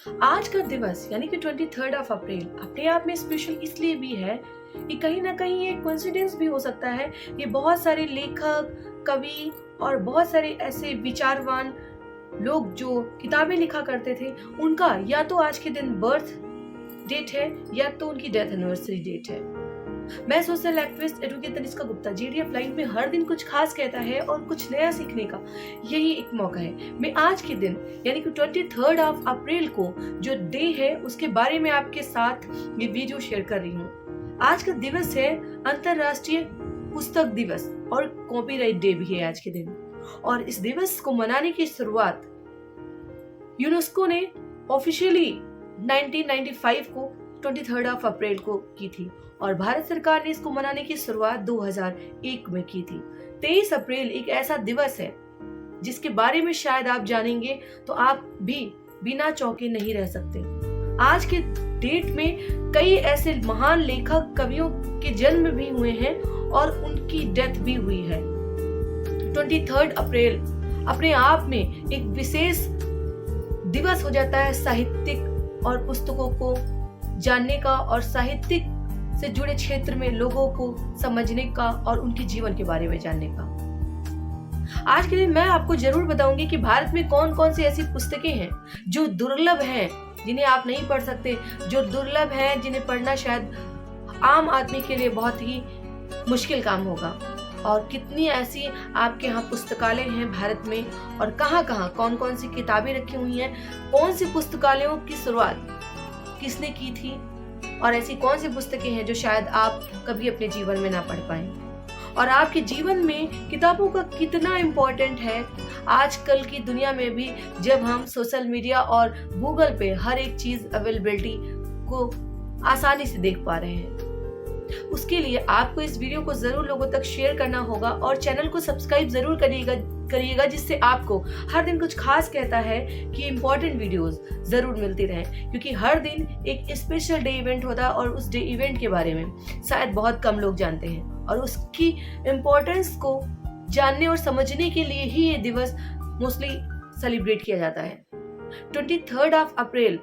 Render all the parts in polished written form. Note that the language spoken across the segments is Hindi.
आज का दिवस यानी कि 23 अप्रैल अपने आप में स्पेशल इसलिए भी है कि कहीं ना कहीं ये कोइंसिडेंस भी हो सकता है कि बहुत सारे लेखक, कवि और बहुत सारे ऐसे विचारवान लोग जो किताबें लिखा करते थे, उनका या तो आज के दिन बर्थ डेट है या तो उनकी डेथ एनिवर्सरी डेट है। मैं social activist advocate Tanishka Gupta GDF line में हर दिन कुछ खास कहता है और कुछ नया सीखने का यही एक मौका है। मैं आज के दिन यानी कि 23 अप्रैल को जो डे है उसके बारे में आपके साथ ये वीडियो शेयर कर रही हूँ। आज का दिवस है अंतरराष्ट्रीय पुस्तक दिवस और कॉपीराइट डे भी है आज के दिन। और इस दिवस को मनाने की शुरुआत यूनेस्को ने ऑफिशियली 1995 को 23 अप्रैल को की थी और भारत सरकार ने इसको मनाने की शुरुआत 2001 में की थी। 23 अप्रैल एक ऐसा दिवस है जिसके बारे में शायद आप जानेंगे तो आप भी बिना चौंके नहीं रह सकते। आज के डेट में कई ऐसे महान लेखक, कवियों के जन्म भी हुए हैं और उनकी डेथ भी हुई है। 23 अप्रैल अपने आप में एक विशेष दिवस हो जाता है साहित्यिक और पुस्तकों को जानने का और साहित्यिक से जुड़े क्षेत्र में लोगों को समझने का और उनके जीवन के बारे में जानने का। आज के दिन मैं आपको जरूर बताऊंगी कि भारत में कौन कौन सी ऐसी पुस्तकें हैं जो दुर्लभ हैं, जिन्हें आप नहीं पढ़ सकते, जो दुर्लभ हैं, जिन्हें पढ़ना शायद आम आदमी के लिए बहुत ही मुश्किल काम होगा। और कितनी ऐसी आपके यहाँ पुस्तकालय हैं भारत में और कहाँ कौन कौन सी किताबें रखी हुई हैं, कौन सी पुस्तकालयों की शुरुआत किसने की थी और ऐसी कौन सी पुस्तकें हैं जो शायद आप कभी अपने जीवन में ना पढ़ पाए। और आपके जीवन में किताबों का कितना इम्पोर्टेंट है आजकल की दुनिया में भी, जब हम सोशल मीडिया और गूगल पे हर एक चीज अवेलेबिलिटी को आसानी से देख पा रहे हैं। उसके लिए आपको इस वीडियो को जरूर लोगों तक शेयर करना होगा और चैनल को सब्सक्राइब जरूर करिएगा जिससे आपको हर दिन कुछ खास कहता है कि इम्पोर्टेंट वीडियोस जरूर मिलती रहें, क्योंकि हर दिन एक स्पेशल डे इवेंट होता है और उस डे इवेंट के बारे में शायद बहुत कम लोग जानते हैं और उसकी इम्पोर्टेंस को जानने और समझने के लिए ही ये दिवस मोस्टली सेलिब्रेट किया जाता है। 23 अप्रैल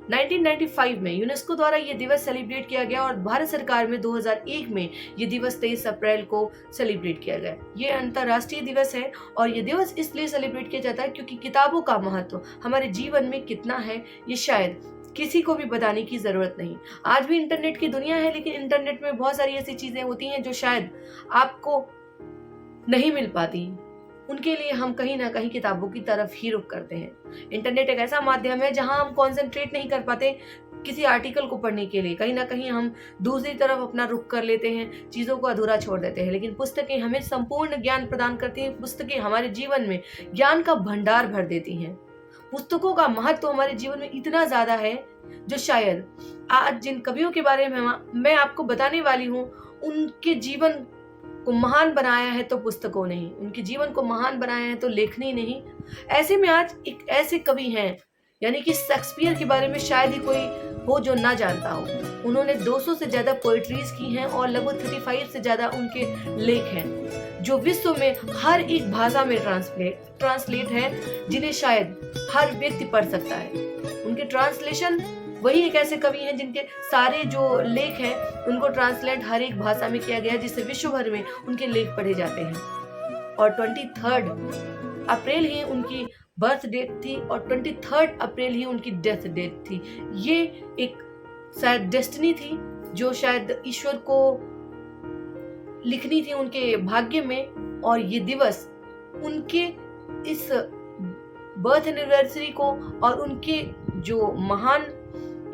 1995 में यूनेस्को द्वारा ये दिवस सेलिब्रेट किया गया और भारत सरकार में 2001 में ये दिवस 23 अप्रैल को सेलिब्रेट किया गया। ये अंतर्राष्ट्रीय दिवस है और ये दिवस इसलिए सेलिब्रेट किया जाता है क्योंकि किताबों का महत्व हमारे जीवन में कितना है ये शायद किसी को भी बताने की जरूरत नहीं। आज भी इंटरनेट की दुनिया है, लेकिन इंटरनेट में बहुत सारी ऐसी चीजें होती हैं जो शायद आपको नहीं मिल पाती। उनके लिए हम कहीं ना कहीं किताबों की तरफ ही रुख करते हैं। इंटरनेट एक ऐसा माध्यम है जहां हम कंसंट्रेट नहीं कर पाते किसी आर्टिकल को पढ़ने के लिए, कहीं ना कहीं हम दूसरी तरफ अपना रुख कर लेते हैं, चीज़ों को अधूरा छोड़ देते हैं। लेकिन पुस्तकें हमें संपूर्ण ज्ञान प्रदान करती हैं। पुस्तकें हमारे जीवन में ज्ञान का भंडार भर देती हैं। पुस्तकों का महत्व हमारे जीवन में इतना ज़्यादा है जो शायद आज जिन कवियों के बारे में मैं आपको बताने वाली हूँ, उनके जीवन को महान बनाया है तो पुस्तकों ने ही, उनके जीवन को महान बनाया है तो लेखनी नहीं। ऐसे में आज एक ऐसे कवि हैं यानी कि शेक्सपियर के बारे में शायद ही कोई हो जो ना जानता हो। उन्होंने 200 से ज्यादा पोएट्रीज की हैं और लगभग 35 से ज्यादा उनके लेख हैं जो विश्व में हर एक भाषा में ट्रांसलेट है, जिन्हें शायद हर व्यक्ति पढ़ सकता है। उनके ट्रांसलेशन वही एक ऐसे कवि हैं जिनके सारे जो लेख हैं उनको ट्रांसलेट हर एक भाषा में किया गया है, जिससे विश्व भर में उनके लेख पढ़े जाते हैं। और 23 अप्रैल ही उनकी बर्थ डेट थी और 23 अप्रैल ही उनकी डेथ डेट थी। ये एक शायद डेस्टिनी थी जो शायद ईश्वर को लिखनी थी उनके भाग्य में, और ये दिवस उनके इस बर्थ एनिवर्सरी को और उनके जो महान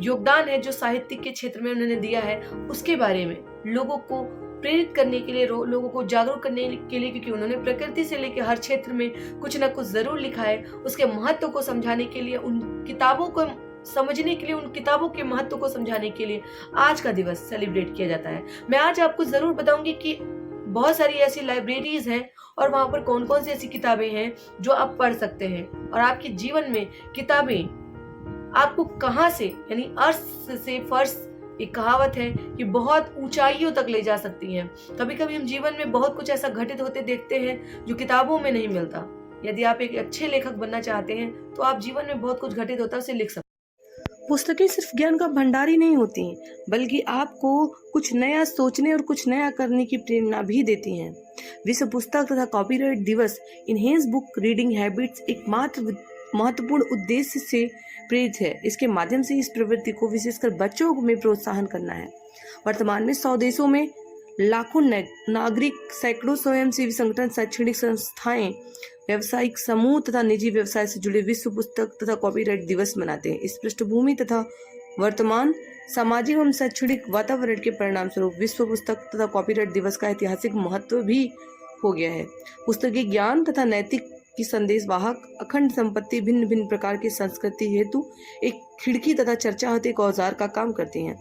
योगदान है जो साहित्य के क्षेत्र में उन्होंने दिया है उसके बारे में लोगों को प्रेरित करने के लिए, लोगों को जागरूक करने के लिए, क्योंकि उन्होंने प्रकृति से लेकर हर क्षेत्र में कुछ ना कुछ जरूर लिखा है। उसके महत्व को समझाने के लिए, उन किताबों को समझने के लिए, उन किताबों के महत्व को समझाने के लिए आज का दिवस सेलिब्रेट किया जाता है। मैं आज आपको जरूर बताऊंगी कि बहुत सारी ऐसी लाइब्रेरीज हैं और वहां पर कौन कौन सी ऐसी किताबें हैं जो आप पढ़ सकते हैं और आपके जीवन में किताबें आपको कहां से, यानी अर्थ से फर्श, एक कहावत है कि बहुत ऊंचाइयों तक ले जा सकती हैं। कभी कभी हम जीवन में बहुत कुछ ऐसा घटित होते देखते हैं जो किताबों में नहीं मिलता। यदि आप एक अच्छे लेखक बनना चाहते हैं तो आप जीवन में बहुत कुछ घटित होता है उसे लिख सकते हैं। पुस्तकें सिर्फ ज्ञान का भंडार ही नहीं होती हैं, बल्कि आपको कुछ नया सोचने और कुछ नया करने की प्रेरणा भी देती हैं। विश्व पुस्तक तथा कॉपीराइट दिवस इनहेंस बुक रीडिंग हैबिट्स एक मात्र महत्वपूर्ण उद्देश्य से प्रेरित है। इसके माध्यम से इस प्रवृत्ति को विशेषकर बच्चों में प्रोत्साहन करना है। वर्तमान में 100 देशों में लाखों नागरिक, सैकड़ों स्वयंसेवी संगठन, शैक्षणिक संस्थाएं, व्यावसायिक समूह तथा निजी व्यवसाय से जुड़े विश्व पुस्तक तथा कॉपीराइट दिवस मनाते हैं। इस पृष्ठभूमि तथा वर्तमान सामाजिक एवं शैक्षणिक वातावरण के परिणाम स्वरूप विश्व पुस्तक तथा कॉपीराइट दिवस का ऐतिहासिक महत्व भी हो गया है। पुस्तकें ज्ञान तथा नैतिक की संदेश वाहक, अखंड संपत्ति, भिन्न भिन्न प्रकार की संस्कृति हेतु एक खिड़की तथा चर्चा हेतु एक औजार का काम करती हैं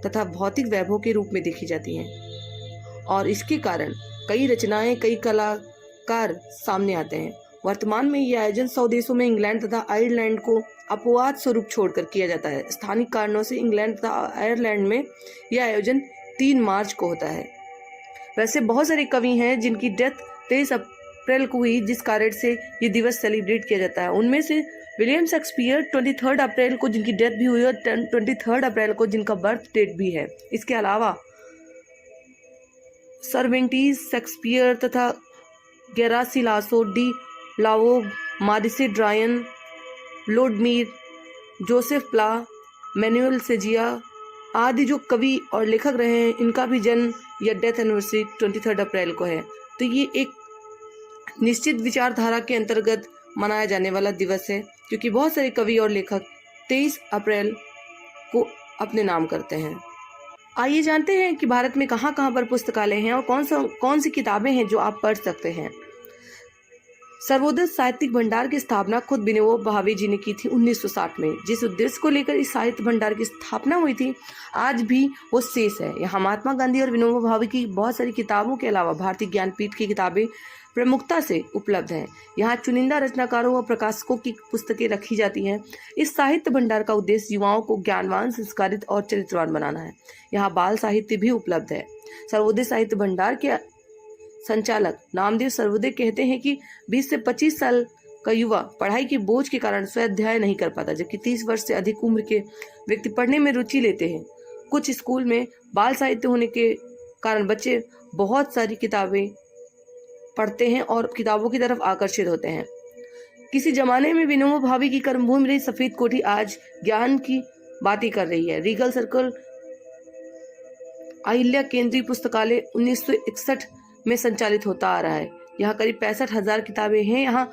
तथा भौतिक वैभव के रूप में देखी जाती हैं। और इसके कारण कई रचनाएं, कई कलाकार सामने आते हैं। वर्तमान में यह आयोजन 100 देशों में इंग्लैंड तथा आयरलैंड को अपवाद स्वरूप छोड़कर किया जाता है। स्थानिक कारणों से इंग्लैंड तथा आयरलैंड में यह आयोजन 3 मार्च को होता है। वैसे बहुत सारे कवि हैं जिनकी डेथ 23 अप्रैल को हुई, जिस कारण से ये दिवस सेलिब्रेट किया जाता है। उनमें से विलियम शेक्सपियर 23 अप्रैल को जिनकी डेथ भी हुई और 23 अप्रैल को जिनका बर्थ डेट भी है। इसके अलावा सर्वेंटीज, शेक्सपियर तथा गेरासिलासो, डी लावोग, मारिसे ड्रायन, लॉर्ड मीर, जोसेफ प्ला, मैनुअल सेजिया आदि जो कवि और लेखक रहे हैं, इनका भी जन्म या डेथ एनिवर्सरी 23 अप्रैल को है। तो ये एक निश्चित विचारधारा के अंतर्गत मनाया जाने वाला दिवस है, क्योंकि बहुत सारे कवि और लेखक 23 अप्रैल को अपने नाम करते हैं। आइए जानते हैं कि भारत में कहाँ कहाँ पर पुस्तकालय हैं और कौन सी किताबें हैं जो आप पढ़ सकते हैं। सर्वोदय साहित्यिक भंडार की स्थापना खुद विनोबा भावे जी ने की थी 1960 में। जिस उद्देश्य को लेकर इस साहित्य भंडार की स्थापना हुई थी, आज भी वो शेष है। यहाँ महात्मा गांधी और विनोबा भावे की बहुत सारी किताबों के अलावा भारतीय ज्ञानपीठ की किताबें प्रमुखता से उपलब्ध हैं। यहाँ चुनिंदा रचनाकारों और प्रकाशकों की पुस्तकें रखी जाती हैं। इस साहित्य भंडार का उद्देश्य युवाओं को ज्ञानवान, संस्कारित और चरित्रवान बनाना है। यहाँ बाल साहित्य भी उपलब्ध है। सर्वोदय साहित्य भंडार के संचालक नामदेव सर्वोदय कहते हैं कि 20 से 25 साल का युवा पढ़ाई के बोझ के कारण स्वाध्याय नहीं कर पाता, जबकि 30 वर्ष से अधिक उम्र के व्यक्ति पढ़ने में रुचि लेते हैं। कुछ स्कूल में बाल साहित्य होने के कारण बच्चे बहुत सारी किताबें पढ़ते हैं और किताबों की तरफ आकर्षित होते हैं। किसी जमाने में विनोबा भावे की कर्मभूमि रही सफेद कोठी आज ज्ञान की बातें कर रही है। रीगल सर्कल अहिल्या केंद्रीय पुस्तकालय 1961 में संचालित होता आ रहा है। यहाँ करीब 65,000 किताबें हैं। यहाँ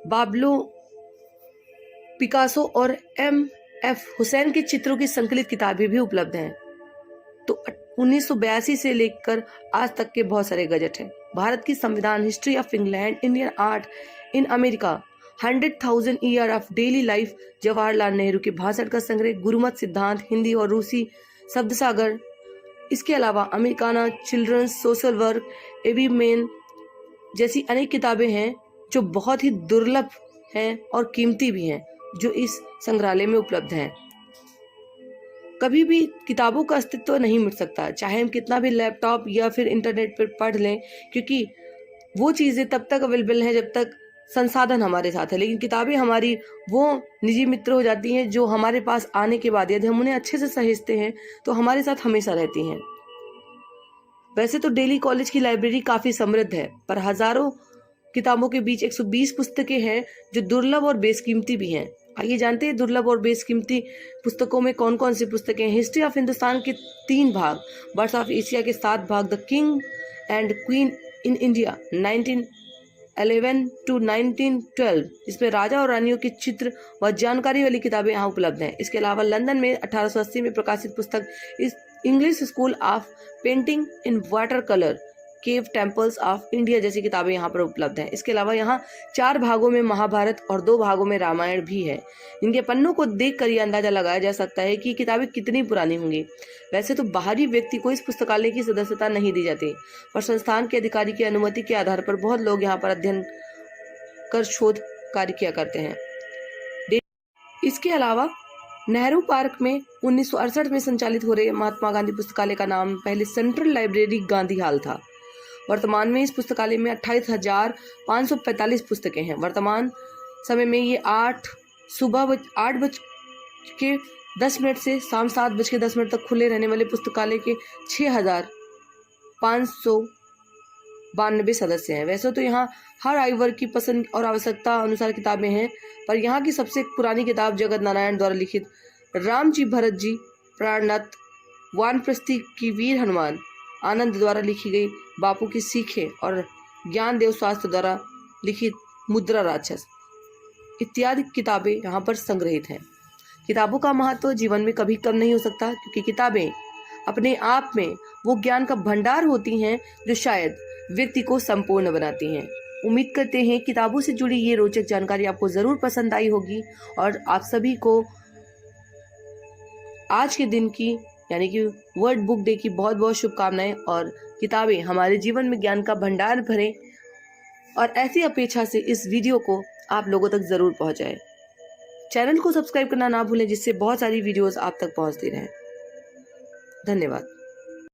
पाब्लो पिकासो और M.F. हुसैन के चित्रों की संकलित किताबें भी उपलब्ध हैं। तो 1982 से लेकर आज तक के बहुत सारे गजट हैं। भारत की संविधान, history of England, Indian art in America, 100,000 year of daily life, Jawaharlal Nehru के भाषण का संग्रह, गुरुमत सिद्धांत, हिंदी और रूसी शब्द सागर। इसके अलावा अमेरिकाना, चिल्ड्रंस, सोशल वर्क, एवी मेन जैसी अनेक किताबें हैं जो बहुत ही दुर्लभ हैं और कीमती भी हैं, जो इस संग्रहालय में उपलब्ध हैं। कभी भी किताबों का अस्तित्व नहीं मिट सकता, चाहे हम कितना भी लैपटॉप या फिर इंटरनेट पर पढ़ लें, क्योंकि वो चीज़ें तब तक अवेलेबल हैं जब तक संसाधन हमारे साथ है। लेकिन किताबें हमारी वो निजी मित्र हो जाती हैं जो हमारे पास आने के बाद यदि हम उन्हें अच्छे से सहेजते हैं तो हमारे साथ हमेशा रहती हैं। वैसे तो डेली कॉलेज की लाइब्रेरी काफ़ी समृद्ध है, पर हजारों किताबों के बीच 120 पुस्तकें हैं जो दुर्लभ और बेशकीमती भी हैं। आइए जानते हैं दुर्लभ और बेशकीमती पुस्तकों में कौन कौन सी पुस्तकें हैं। हिस्ट्री ऑफ हिंदुस्तान के 3 भाग, बर्ड्स ऑफ एशिया के 7 भाग, the king and queen in India 1911 to 1912, जिसमें राजा और रानियों के चित्र व जानकारी वाली किताबें यहाँ उपलब्ध हैं। इसके अलावा लंदन में 1880 में प्रकाशित पुस्तक इस English school of painting in water colour, cave temples of India जैसी किताबें यहाँ पर उपलब्ध हैं। इसके अलावा यहाँ 4 भागों में महाभारत और 2 भागों में रामायण भी है। इनके पन्नों को देखकर यह अंदाजा लगाया जा सकता है कि किताबें कितनी पुरानी होंगी। वैसे तो बाहरी व्यक्ति को इस पुस्तकालय की सदस्यता नहीं दी जाती, पर संस्थान के अधिकारी की अनुमति के आधार पर बहुत लोग यहाँ पर अध्ययन कर शोध कार्य किया करते हैं। इसके अलावा नेहरू पार्क में 1968 में संचालित हो रहे महात्मा गांधी पुस्तकालय का नाम पहले सेंट्रल लाइब्रेरी गांधी हॉल था। वर्तमान में इस पुस्तकालय में 28,545 पुस्तकें हैं। वर्तमान समय में ये 8 सुबह 8 के 10 मिनट से शाम 7:10 तक खुले रहने वाले पुस्तकालय के 6,592 सदस्य हैं। वैसे तो यहाँ हर आयु वर्ग की पसंद और आवश्यकता अनुसार किताबें हैं, पर यहाँ की सबसे पुरानी किताब जगत नारायण द्वारा लिखित राम जी भरत जी प्राणनाथ वानप्रस्थी की वीर हनुमान आनंद द्वारा लिखी गई बापू की सीखें और ज्ञान देव शास्त्र द्वारा लिखित मुद्रा राक्षस इत्यादि किताबें यहाँ पर संग्रहित हैं। किताबों का महत्व जीवन में कभी कम नहीं हो सकता, क्योंकि किताबें अपने आप में वो ज्ञान का भंडार होती हैं जो शायद व्यक्ति को संपूर्ण बनाती हैं। उम्मीद करते हैं किताबों से जुड़ी ये रोचक जानकारी आपको ज़रूर पसंद आई होगी और आप सभी को आज के दिन की यानी कि वर्ल्ड बुक डे की बहुत बहुत शुभकामनाएं। और किताबें हमारे जीवन में ज्ञान का भंडार भरें और ऐसी अपेक्षा से इस वीडियो को आप लोगों तक ज़रूर पहुंचाएं। चैनल को सब्सक्राइब करना ना भूलें, जिससे बहुत सारी वीडियोस आप तक पहुंचती रहें। धन्यवाद।